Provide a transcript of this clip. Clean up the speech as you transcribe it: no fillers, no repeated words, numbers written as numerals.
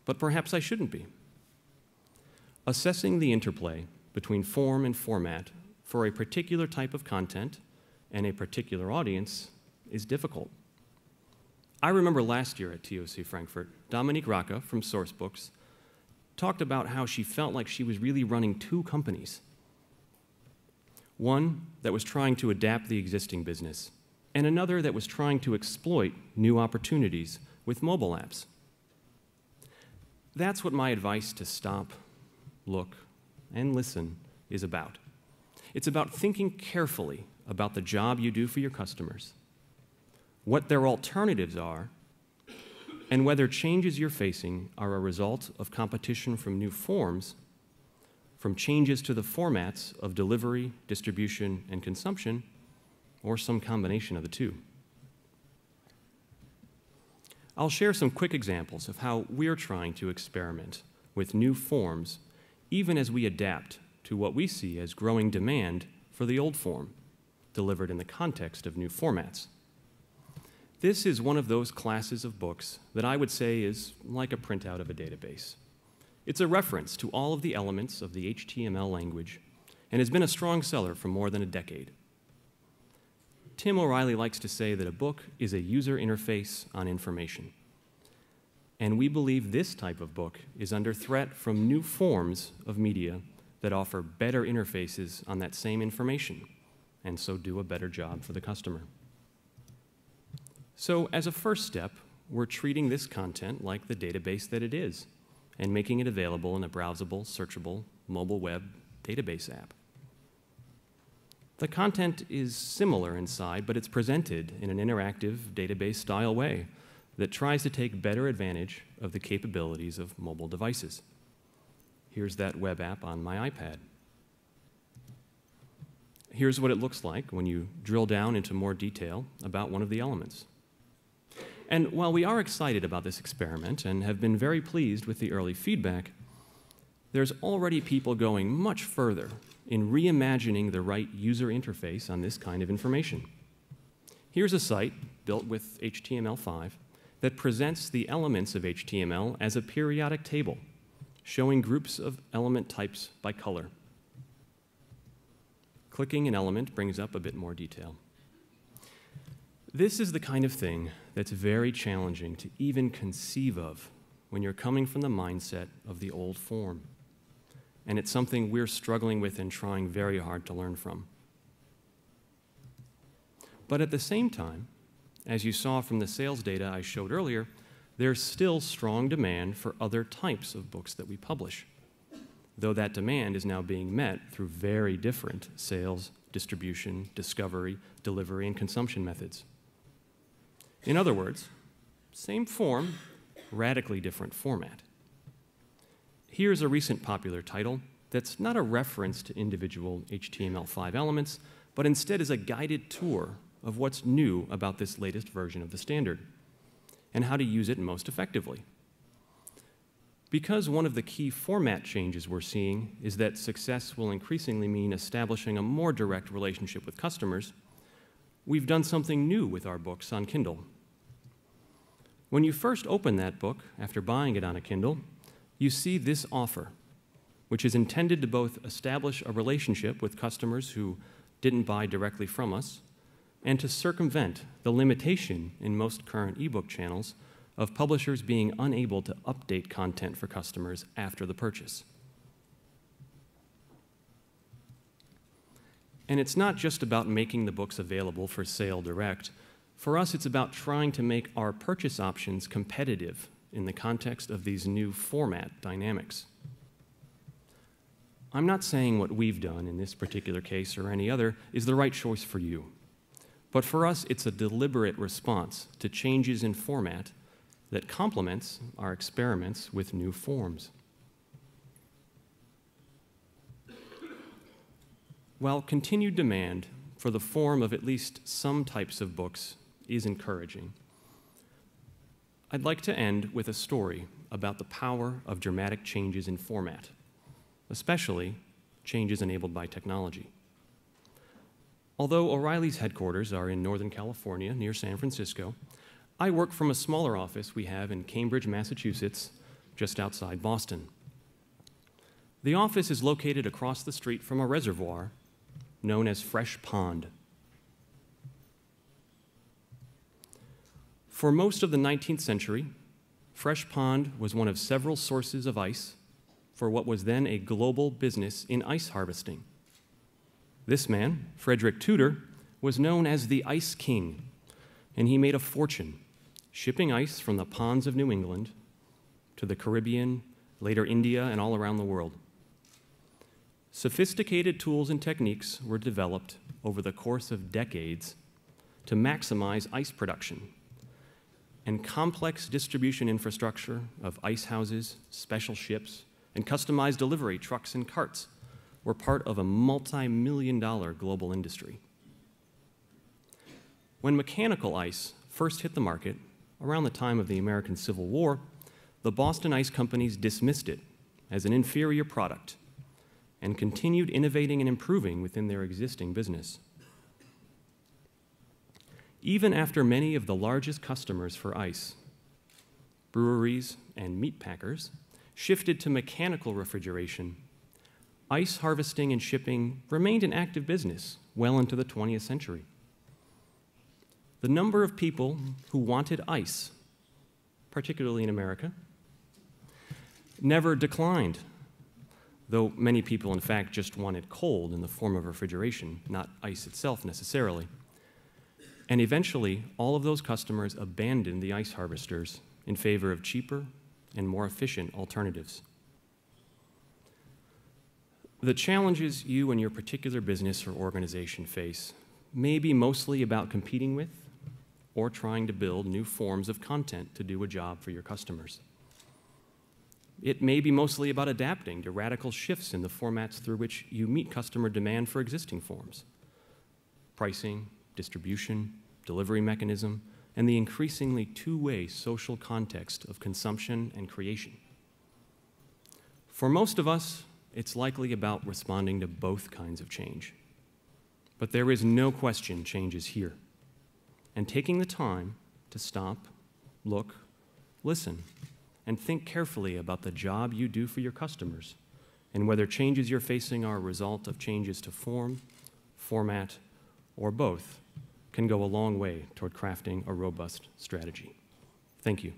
but perhaps I shouldn't be. Assessing the interplay between form and format for a particular type of content and a particular audience is difficult. I remember last year at TOC Frankfurt, Dominique Rocca from Sourcebooks talked about how she felt like she was really running two companies. One that was trying to adapt the existing business, and another that was trying to exploit new opportunities with mobile apps. That's what my advice to stop, look, and listen is about. It's about thinking carefully about the job you do for your customers, what their alternatives are, and whether changes you're facing are a result of competition from new forms, from changes to the formats of delivery, distribution, and consumption, or some combination of the two. I'll share some quick examples of how we're trying to experiment with new forms, even as we adapt to what we see as growing demand for the old form, delivered in the context of new formats. This is one of those classes of books that I would say is like a printout of a database. It's a reference to all of the elements of the HTML language and has been a strong seller for more than a decade. Tim O'Reilly likes to say that a book is a user interface on information. And we believe this type of book is under threat from new forms of media that offer better interfaces on that same information, and so do a better job for the customer. So as a first step, we're treating this content like the database that it is, and making it available in a browsable, searchable, mobile web database app. The content is similar inside, but it's presented in an interactive database-style way that tries to take better advantage of the capabilities of mobile devices. Here's that web app on my iPad. Here's what it looks like when you drill down into more detail about one of the elements. And while we are excited about this experiment and have been very pleased with the early feedback, there's already people going much further in reimagining the right user interface on this kind of information. Here's a site built with HTML5 that presents the elements of HTML as a periodic table, showing groups of element types by color. Clicking an element brings up a bit more detail. This is the kind of thing that's very challenging to even conceive of when you're coming from the mindset of the old form. And it's something we're struggling with and trying very hard to learn from. But at the same time, as you saw from the sales data I showed earlier, there's still strong demand for other types of books that we publish, though that demand is now being met through very different sales, distribution, discovery, delivery, and consumption methods. In other words, same form, radically different format. Here's a recent popular title that's not a reference to individual HTML5 elements, but instead is a guided tour of what's new about this latest version of the standard and how to use it most effectively. Because one of the key format changes we're seeing is that success will increasingly mean establishing a more direct relationship with customers, we've done something new with our books on Kindle. When you first open that book after buying it on a Kindle, you see this offer, which is intended to both establish a relationship with customers who didn't buy directly from us, and to circumvent the limitation in most current ebook channels of publishers being unable to update content for customers after the purchase. And it's not just about making the books available for sale direct. For us, it's about trying to make our purchase options competitive in the context of these new format dynamics. I'm not saying what we've done in this particular case or any other is the right choice for you. But for us, it's a deliberate response to changes in format that complements our experiments with new forms. While continued demand for the form of at least some types of books is encouraging, I'd like to end with a story about the power of dramatic changes in format, especially changes enabled by technology. Although O'Reilly's headquarters are in Northern California, near San Francisco, I work from a smaller office we have in Cambridge, Massachusetts, just outside Boston. The office is located across the street from a reservoir known as Fresh Pond. For most of the 19th century, Fresh Pond was one of several sources of ice for what was then a global business in ice harvesting. This man, Frederick Tudor, was known as the Ice King, and he made a fortune shipping ice from the ponds of New England to the Caribbean, later India, and all around the world. Sophisticated tools and techniques were developed over the course of decades to maximize ice production, and complex distribution infrastructure of ice houses, special ships, and customized delivery trucks and carts were part of a multi-million-dollar global industry. When mechanical ice first hit the market, around the time of the American Civil War, the Boston Ice Companies dismissed it as an inferior product and continued innovating and improving within their existing business. Even after many of the largest customers for ice, breweries and meat packers, shifted to mechanical refrigeration, ice harvesting and shipping remained an active business well into the 20th century. The number of people who wanted ice, particularly in America, never declined, though many people, in fact, just wanted cold in the form of refrigeration, not ice itself necessarily. And eventually, all of those customers abandoned the ice harvesters in favor of cheaper and more efficient alternatives. The challenges you and your particular business or organization face may be mostly about competing with or trying to build new forms of content to do a job for your customers. It may be mostly about adapting to radical shifts in the formats through which you meet customer demand for existing forms: pricing, distribution, delivery mechanism, and the increasingly two-way social context of consumption and creation. For most of us, it's likely about responding to both kinds of change. But there is no question change is here. And taking the time to stop, look, listen, and think carefully about the job you do for your customers and whether changes you're facing are a result of changes to form, format, or both can go a long way toward crafting a robust strategy. Thank you.